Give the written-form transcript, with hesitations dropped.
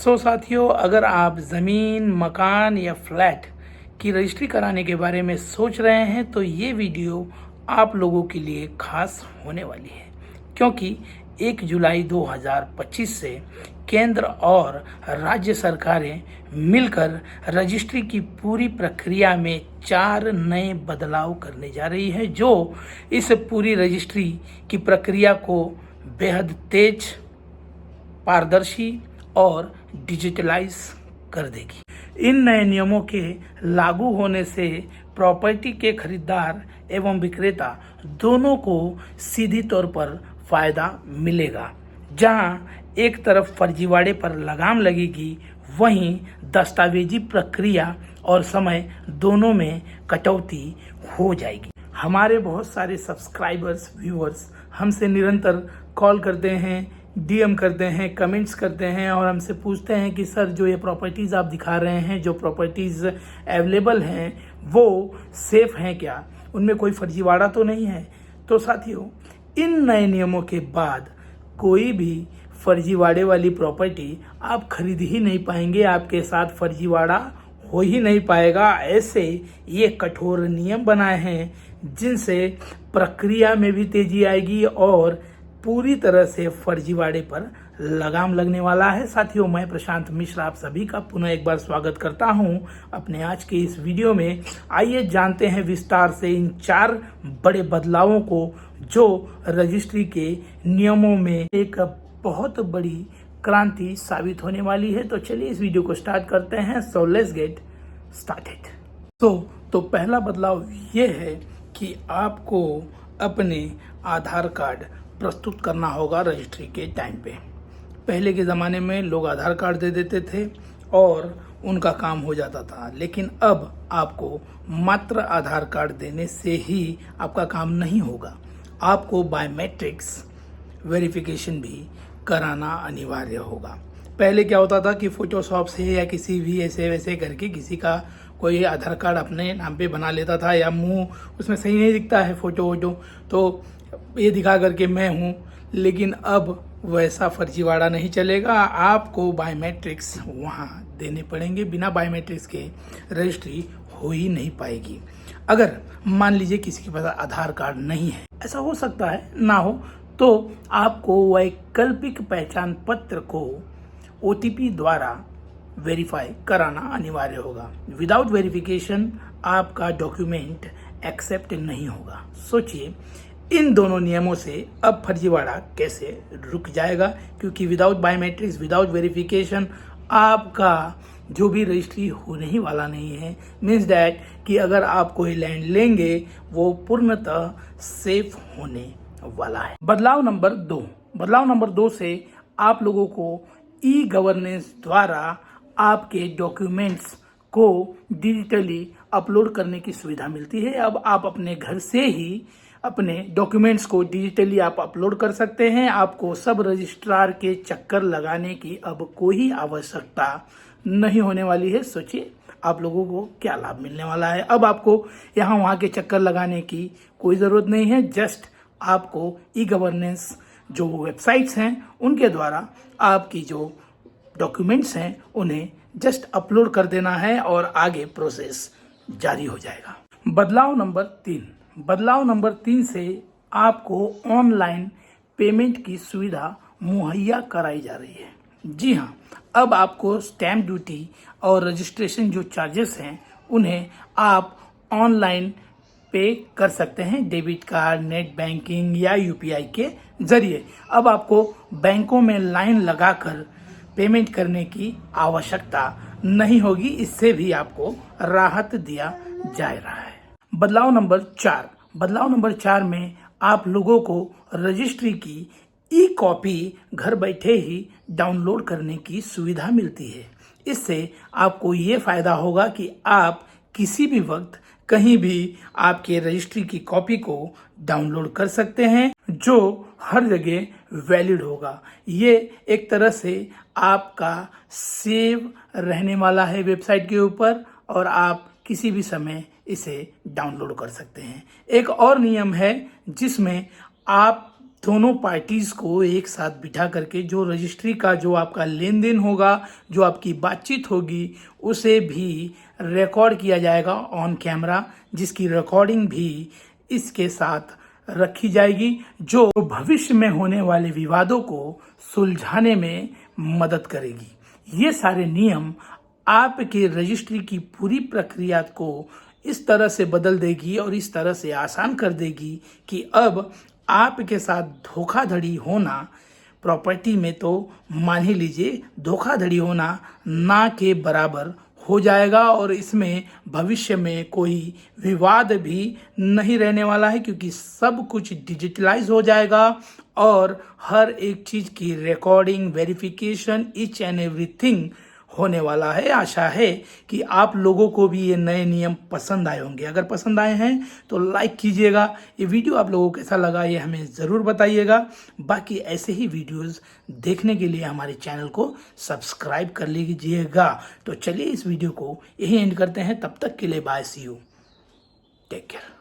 साथियों, अगर आप ज़मीन, मकान या फ्लैट की रजिस्ट्री कराने के बारे में सोच रहे हैं तो ये वीडियो आप लोगों के लिए खास होने वाली है, क्योंकि 1 जुलाई 2025 से केंद्र और राज्य सरकारें मिलकर रजिस्ट्री की पूरी प्रक्रिया में 4 नए बदलाव करने जा रही है, जो इस पूरी रजिस्ट्री की प्रक्रिया को बेहद तेज, पारदर्शी और डिजिटलाइज कर देगी। इन नए नियमों के लागू होने से प्रॉपर्टी के खरीदार एवं विक्रेता दोनों को सीधी तौर पर फायदा मिलेगा। जहां एक तरफ फर्जीवाड़े पर लगाम लगेगी, वहीं दस्तावेजी प्रक्रिया और समय दोनों में कटौती हो जाएगी। हमारे बहुत सारे सब्सक्राइबर्स, व्यूअर्स हमसे निरंतर कॉल करते हैं, डीएम करते हैं, कमेंट्स करते हैं और हमसे पूछते हैं कि सर, जो ये प्रॉपर्टीज़ आप दिखा रहे हैं, जो प्रॉपर्टीज़ अवेलेबल हैं, वो सेफ़ हैं क्या? उनमें कोई फर्जीवाड़ा तो नहीं है? तो साथियों, इन नए नियमों के बाद कोई भी फर्जीवाड़े वाली प्रॉपर्टी आप खरीद ही नहीं पाएंगे, आपके साथ फर्जीवाड़ा हो ही नहीं पाएगा। ऐसे ये कठोर नियम बनाए हैं जिनसे प्रक्रिया में भी तेजी आएगी और पूरी तरह से फर्जीवाड़े पर लगाम लगने वाला है। साथियों, मैं प्रशांत मिश्रा आप सभी का पुनः एक बार स्वागत करता हूं अपने आज के इस वीडियो में। आइए जानते हैं विस्तार से इन 4 बड़े बदलावों को, जो रजिस्ट्री के नियमों में एक बहुत बड़ी क्रांति साबित होने वाली है। तो चलिए इस वीडियो को स्टार्ट करते हैं। So let's get started. तो पहला बदलाव ये है कि आपको अपने आधार कार्ड प्रस्तुत करना होगा रजिस्ट्री के टाइम पे। पहले के ज़माने में लोग आधार कार्ड दे देते थे और उनका काम हो जाता था, लेकिन अब आपको मात्र आधार कार्ड देने से ही आपका काम नहीं होगा। आपको बायोमेट्रिक्स वेरिफिकेशन भी कराना अनिवार्य होगा। पहले क्या होता था कि फोटोशॉप से या किसी भी ऐसे वैसे करके किसी का कोई आधार कार्ड अपने नाम पे बना लेता था, या मुंह उसमें सही नहीं दिखता है फोटो तो ये दिखा करके मैं हूँ। लेकिन अब वैसा फर्जीवाड़ा नहीं चलेगा। आपको बायोमेट्रिक्स वहाँ देने पड़ेंगे। बिना बायोमेट्रिक्स के रजिस्ट्री हो ही नहीं पाएगी। अगर मान लीजिए किसी के पास आधार कार्ड नहीं है, ऐसा हो सकता है ना हो, तो आपको वैकल्पिक पहचान पत्र को OTP द्वारा वेरीफाई कराना अनिवार्य होगा। विदाउट वेरिफिकेशन आपका डॉक्यूमेंट एक्सेप्ट नहीं होगा। सोचिए, इन दोनों नियमों से अब फर्जीवाड़ा कैसे रुक जाएगा, क्योंकि विदाउट बायोमेट्रिक्स, विदाउट वेरिफिकेशन आपका जो भी रजिस्ट्री होने ही वाला नहीं है। मीन्स दैट कि अगर आप कोई लैंड लेंगे वो पूर्णतः सेफ होने वाला है। बदलाव नंबर 2 से आप लोगों को ई-गवर्नेंस द्वारा आपके डॉक्यूमेंट्स को डिजिटली अपलोड करने की सुविधा मिलती है। अब आप अपने घर से ही अपने डॉक्यूमेंट्स को डिजिटली आप अपलोड कर सकते हैं। आपको सब रजिस्ट्रार के चक्कर लगाने की अब कोई आवश्यकता नहीं होने वाली है। सोचिए आप लोगों को क्या लाभ मिलने वाला है। अब आपको यहाँ वहाँ के चक्कर लगाने की कोई ज़रूरत नहीं है। जस्ट आपको ई-गवर्नेंस जो वेबसाइट्स हैं उनके द्वारा आपकी जो डॉक्यूमेंट्स हैं उन्हें जस्ट अपलोड कर देना है और आगे प्रोसेस जारी हो जाएगा। बदलाव नंबर 3 से आपको ऑनलाइन पेमेंट की सुविधा मुहैया कराई जा रही है। जी हाँ, अब आपको स्टैम्प ड्यूटी और रजिस्ट्रेशन जो चार्जेस हैं उन्हें आप ऑनलाइन पे कर सकते हैं, डेबिट कार्ड, नेट बैंकिंग या UPI के जरिए। अब आपको बैंकों में लाइन लगाकर पेमेंट करने की आवश्यकता नहीं होगी। इससे भी आपको राहत दिया जा रहा है। बदलाव नंबर 4 में आप लोगों को रजिस्ट्री की ई-कॉपी घर बैठे ही डाउनलोड करने की सुविधा मिलती है। इससे आपको ये फायदा होगा कि आप किसी भी वक्त कहीं भी आपके रजिस्ट्री की कॉपी को डाउनलोड कर सकते हैं, जो हर जगह वैलिड होगा। ये एक तरह से आपका सेव रहने वाला है वेबसाइट के ऊपर और आप किसी भी समय इसे डाउनलोड कर सकते हैं। एक और नियम है जिसमें आप दोनों पार्टीज को एक साथ बिठा करके जो रजिस्ट्री का जो आपका लेन देन होगा, जो आपकी बातचीत होगी, उसे भी रिकॉर्ड किया जाएगा ऑन कैमरा, जिसकी रिकॉर्डिंग भी इसके साथ रखी जाएगी, जो भविष्य में होने वाले विवादों को सुलझाने में मदद करेगी। ये सारे नियम आपके रजिस्ट्री की पूरी प्रक्रिया को इस तरह से बदल देगी और इस तरह से आसान कर देगी कि अब आपके साथ धोखाधड़ी होना प्रॉपर्टी में तो मान ही लीजिए धोखाधड़ी होना ना के बराबर हो जाएगा, और इसमें भविष्य में कोई विवाद भी नहीं रहने वाला है, क्योंकि सब कुछ डिजिटलाइज हो जाएगा और हर एक चीज़ की recording, verification, each and everything होने वाला है। आशा है कि आप लोगों को भी ये नए नियम पसंद आए होंगे। अगर पसंद आए हैं तो लाइक कीजिएगा। ये वीडियो आप लोगों को कैसा लगा ये हमें ज़रूर बताइएगा। बाकी ऐसे ही वीडियोस देखने के लिए हमारे चैनल को सब्सक्राइब कर लीजिएगा। तो चलिए इस वीडियो को यही एंड करते हैं। तब तक के लिए bye, see you, take care.